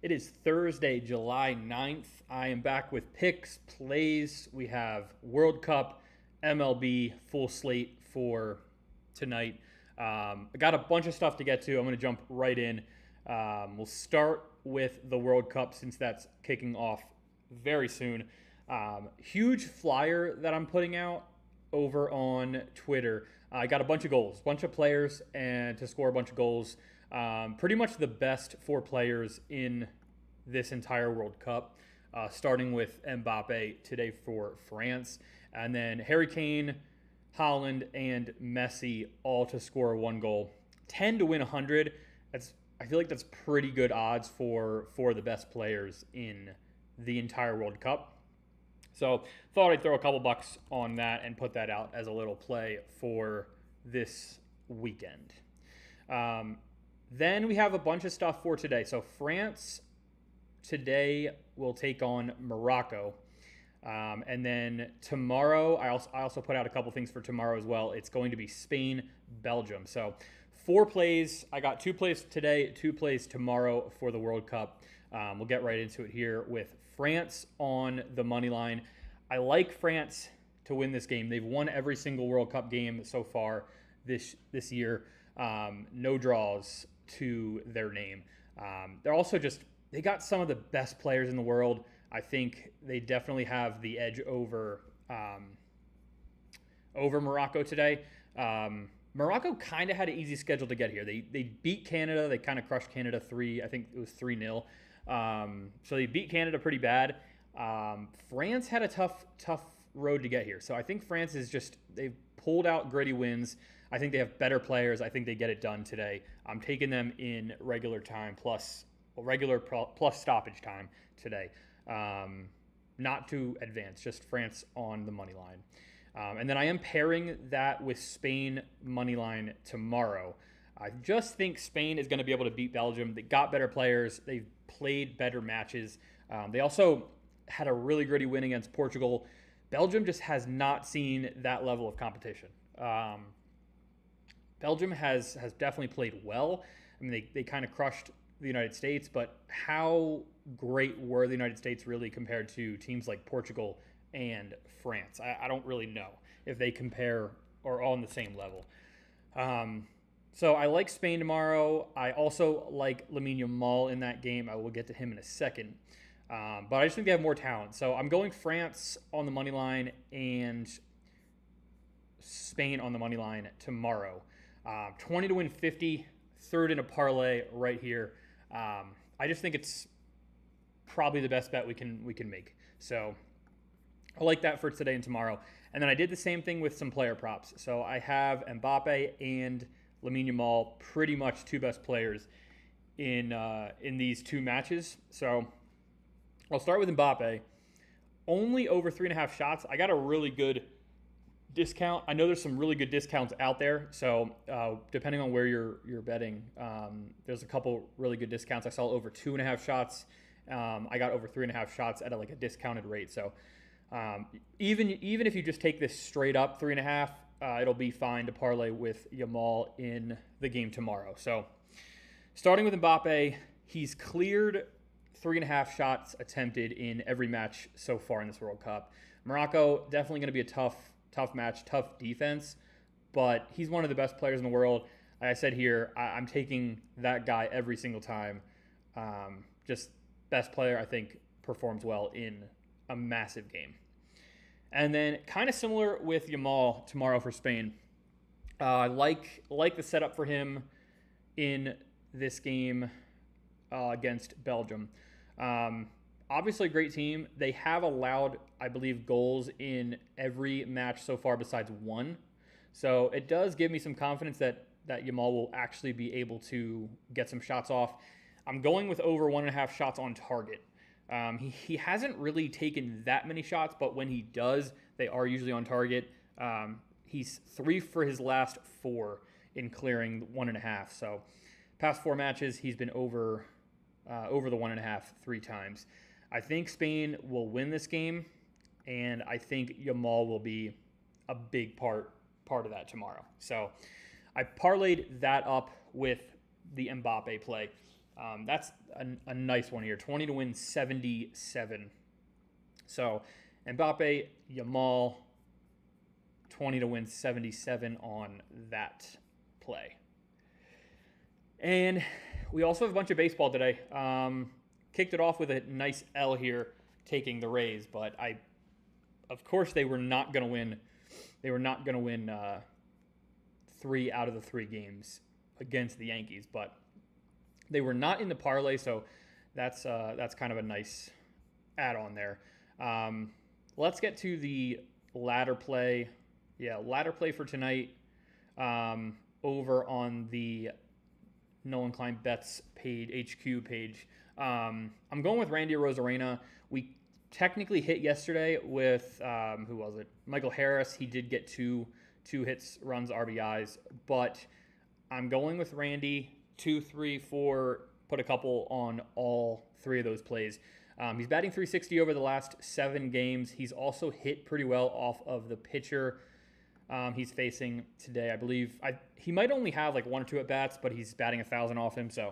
It is Thursday, July 9th. I am back with picks, plays. We have World Cup, MLB, full slate for tonight. I got a bunch of stuff to get to. I'm going to jump right in. We'll start with the World Cup since that's kicking off very soon. Huge flyer that I'm putting out over on Twitter. I got a bunch of goals, bunch of players, and to score a bunch of goals. Pretty much the best four players in this entire World Cup, starting with Mbappe today for France, and then Harry Kane, Haaland, and Messi all to score one goal. 10 to win 100. I feel like that's pretty good odds for the best players in the entire World Cup. So thought I'd throw a couple bucks on that and put that out as a little play for this weekend. Then we have a bunch of stuff for today. So France today will take on Morocco. And then tomorrow, I also put out a couple things for tomorrow as well. It's going to be Spain, Belgium. So 4 plays. I got 2 plays today, 2 plays tomorrow for the World Cup. We'll get right into it here with France on the money line. I like France to win this game. They've won every single World Cup game so far this year. No draws to their name. They're also they got some of the best players in the world. I think they definitely have the edge over Morocco today. Morocco kind of had an easy schedule to get here. They beat Canada. They kind of crushed Canada 3. I think it was 3-0. So they beat Canada pretty bad. France had a tough road to get here. So I think France they've pulled out gritty wins. I think they have better players. I think they get it done today. I'm taking them in regular time plus stoppage time today. Not to advance, just France on the money line. And then I am pairing that with Spain money line tomorrow. I just think Spain is going to be able to beat Belgium. They got better players. They've played better matches. They also had a really gritty win against Portugal. Belgium just has not seen that level of competition. Belgium has definitely played well. I mean, they kind of crushed the United States, but how great were the United States really compared to teams like Portugal and France? I don't really know if they compare or are on the same level. So I like Spain tomorrow. I also like Lamine Yamal in that game. I will get to him in a second. But I just think they have more talent. So I'm going France on the money line and Spain on the money line tomorrow. 20 to win 50, third in a parlay right here. I just think it's probably the best bet we can make. So I like that for today and tomorrow. And then I did the same thing with some player props. So I have Mbappe and Lamine Yamal, pretty much 2 best players in these 2 matches. So I'll start with Mbappe. Only over 3.5 shots. I got a really good discount. I know there's some really good discounts out there. So depending on where you're betting, there's a couple really good discounts. I saw over 2.5 shots. I got over 3.5 shots at a discounted rate. So even if you just take this straight up 3.5, it'll be fine to parlay with Yamal in the game tomorrow. So starting with Mbappe, he's cleared 3.5 shots attempted in every match so far in this World Cup. Morocco, definitely going to be a tough match, tough defense, but he's one of the best players in the world. Like I said here, I'm taking that guy every single time. Just best player, I think, performs well in a massive game. And then kind of similar with Yamal tomorrow for Spain. I like the setup for him in this game against Belgium. Obviously a great team. They have allowed, I believe, goals in every match so far besides one. So it does give me some confidence that Yamal will actually be able to get some shots off. I'm going with over 1.5 shots on target. He hasn't really taken that many shots, but when he does, they are usually on target. He's 3 for his last 4 in clearing 1.5. So past 4 matches, he's been over the 1.5 3 times. I think Spain will win this game, and I think Yamal will be a big part of that tomorrow. So I parlayed that up with the Mbappe play. That's a nice one here. 20 to win 77. So Mbappe, Yamal, 20 to win 77 on that play. And we also have a bunch of baseball today. Kicked it off with a nice L here, taking the Rays, but of course, they were not going to win. They were not going to win 3 out of the 3 games against the Yankees, but they were not in the parlay, so that's kind of a nice add-on there. Let's get to the ladder play. Yeah, ladder play for tonight over on the No Incline Bets page, HQ page. I'm going with Randy Arozarena. We technically hit yesterday with, who was it? Michael Harris. He did get two hits, runs, RBIs, but I'm going with Randy, 2, 3, 4, put a couple on all 3 of those plays. He's batting .360 over the last 7 games. He's also hit pretty well off of the pitcher he's facing today. I believe he might only have like 1 or 2 at-bats, but he's batting 1,000 off him. So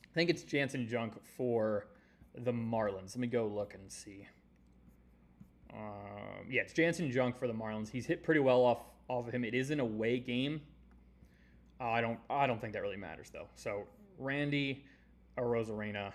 I think it's Jansen Junk for the Marlins. Let me go look and see. Yeah, it's Jansen Junk for the Marlins. He's hit pretty well off of him. It is an away game. I don't think that really matters though. So Randy Arozarena,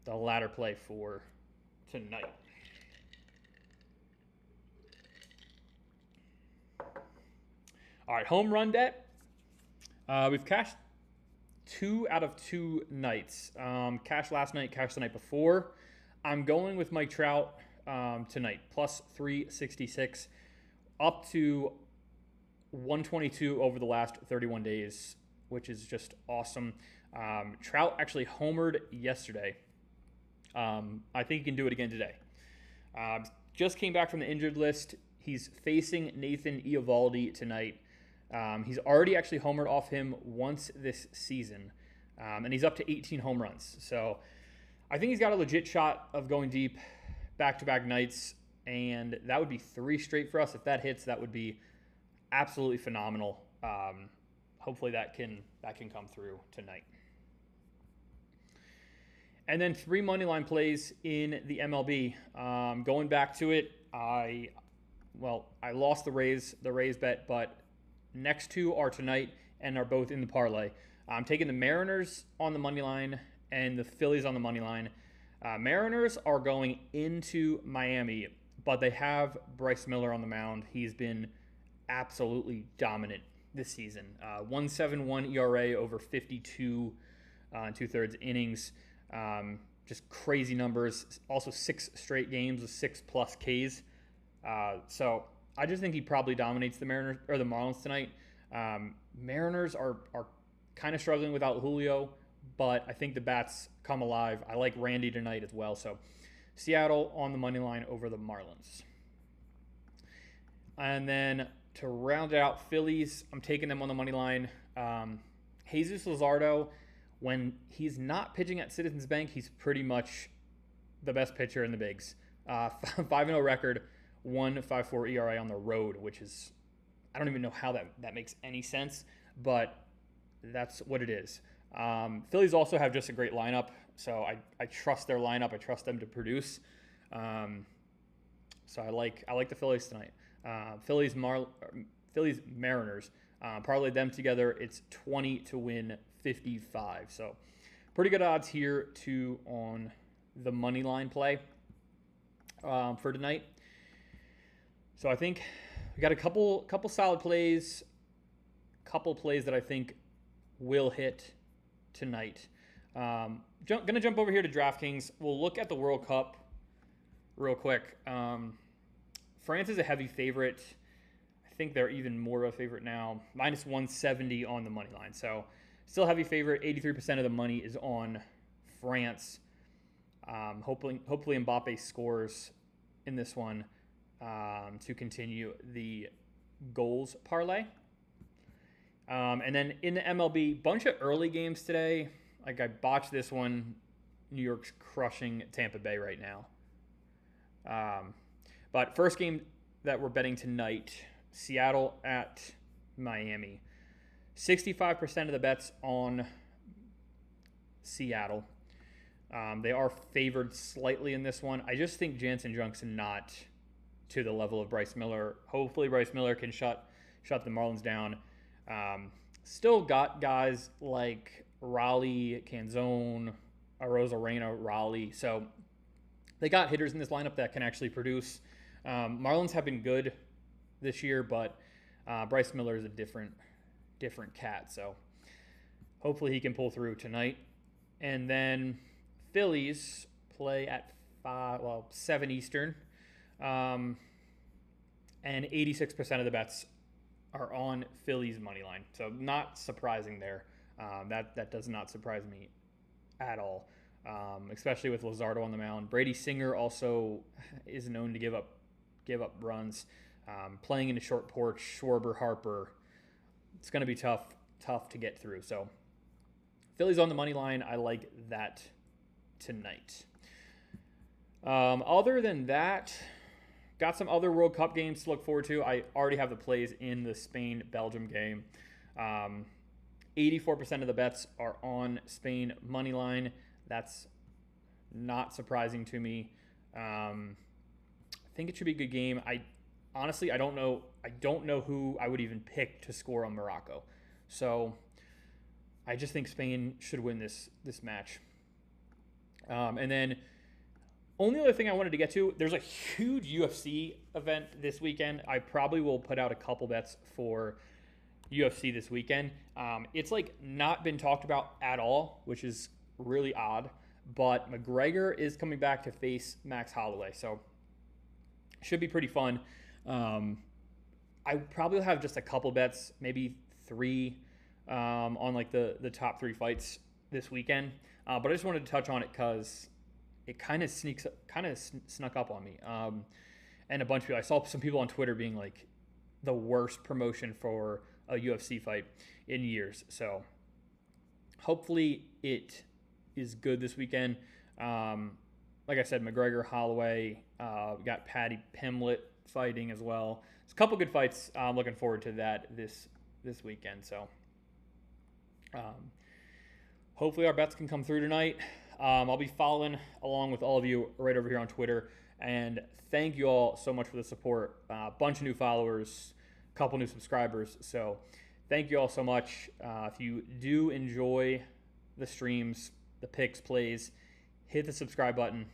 the ladder play for tonight. All right, home run bet. We've cashed 2 out of 2 nights. Cashed last night, cashed the night before. I'm going with Mike Trout tonight, plus 366, up to 122 over the last 31 days, which is just awesome. Trout actually homered yesterday. I think he can do it again today. Just came back from the injured list. He's facing Nathan Eovaldi tonight. He's already actually homered off him once this season, and he's up to 18 home runs. So I think he's got a legit shot of going deep back-to-back nights, and that would be 3 straight for us. If that hits, that would be absolutely phenomenal. Hopefully that can come through tonight. And then 3 money line plays in the MLB. Going back to it, I lost the Rays bet, but next 2 are tonight and are both in the parlay. I'm taking the Mariners on the money line and the Phillies on the money line. Mariners are going into Miami, but they have Bryce Miller on the mound. He's been absolutely dominant this season. 1.71 ERA over 52 and 2/3 innings. Just crazy numbers. Also 6 straight games with 6+ Ks. So I just think he probably dominates the Mariners or the Marlins tonight. Mariners are kind of struggling without Julio, but I think the bats come alive. I like Randy tonight as well. So Seattle on the money line over the Marlins. And then to round it out, Phillies, I'm taking them on the money line. Jesus Luzardo, when he's not pitching at Citizens Bank, he's pretty much the best pitcher in the bigs. 5-0 record, 1.54 ERA on the road, which is, I don't even know how that makes any sense, but that's what it is. Phillies also have just a great lineup, so I trust their lineup. I trust them to produce. So I like the Phillies tonight. Phillies Mariners. Parlay them together. It's 20 to win 55. So pretty good odds here too on the money line play for tonight. So I think we got a couple solid plays, couple plays that I think will hit tonight. Gonna jump over here to DraftKings. We'll look at the World Cup real quick. France is a heavy favorite. I think they're even more of a favorite now. Minus 170 on the money line. So still heavy favorite. 83% of the money is on France. Hopefully Mbappe scores in this one to continue the goals parlay. And then in the MLB, bunch of early games today. Like I botched this one. New York's crushing Tampa Bay right now. But first game that we're betting tonight, Seattle at Miami. 65% of the bets on Seattle. They are favored slightly in this one. I just think Jansen Junction not to the level of Bryce Miller. Hopefully Bryce Miller can shut the Marlins down. Still got guys like Raleigh, Canzone, Arozarena, Raleigh. So they got hitters in this lineup that can actually produce. Marlins have been good this year, but Bryce Miller is a different cat. So hopefully he can pull through tonight. And then Phillies play at 7 Eastern. And 86% of the bets are on Phillies money line. So not surprising there. That does not surprise me at all, especially with Luzardo on the mound. Brady Singer also is known to give up runs. Playing in a short porch, Schwarber, Harper, it's going to be tough to get through. So Phillies on the money line, I like that tonight. Other than that, got some other World Cup games to look forward to. I already have the plays in the Spain-Belgium game. 84% of the bets are on Spain money line. That's not surprising to me. I think it should be a good game. Honestly, I don't know who I would even pick to score on Morocco. So I just think Spain should win this match. And then only other thing I wanted to get to, there's a huge UFC event this weekend. I probably will put out a couple bets for UFC this weekend. It's like not been talked about at all, which is really odd. But McGregor is coming back to face Max Holloway, so should be pretty fun. I probably will have just a couple bets, maybe 3, on like the top 3 fights this weekend. But I just wanted to touch on it because it kind of snuck up on me. And a bunch of people, I saw some people on Twitter being like the worst promotion for a UFC fight in years. So hopefully it is good this weekend. Like I said, McGregor, Holloway, we got Paddy Pimblett fighting as well. It's a couple good fights. I'm looking forward to that this weekend. So hopefully our bets can come through tonight. I'll be following along with all of you right over here on Twitter. And thank you all so much for the support. A bunch of new followers, a couple new subscribers. So thank you all so much. If you do enjoy the streams, the picks, plays, hit the subscribe button,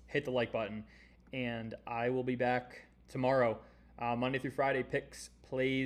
hit the like button, and I will be back tomorrow, Monday through Friday, picks, plays,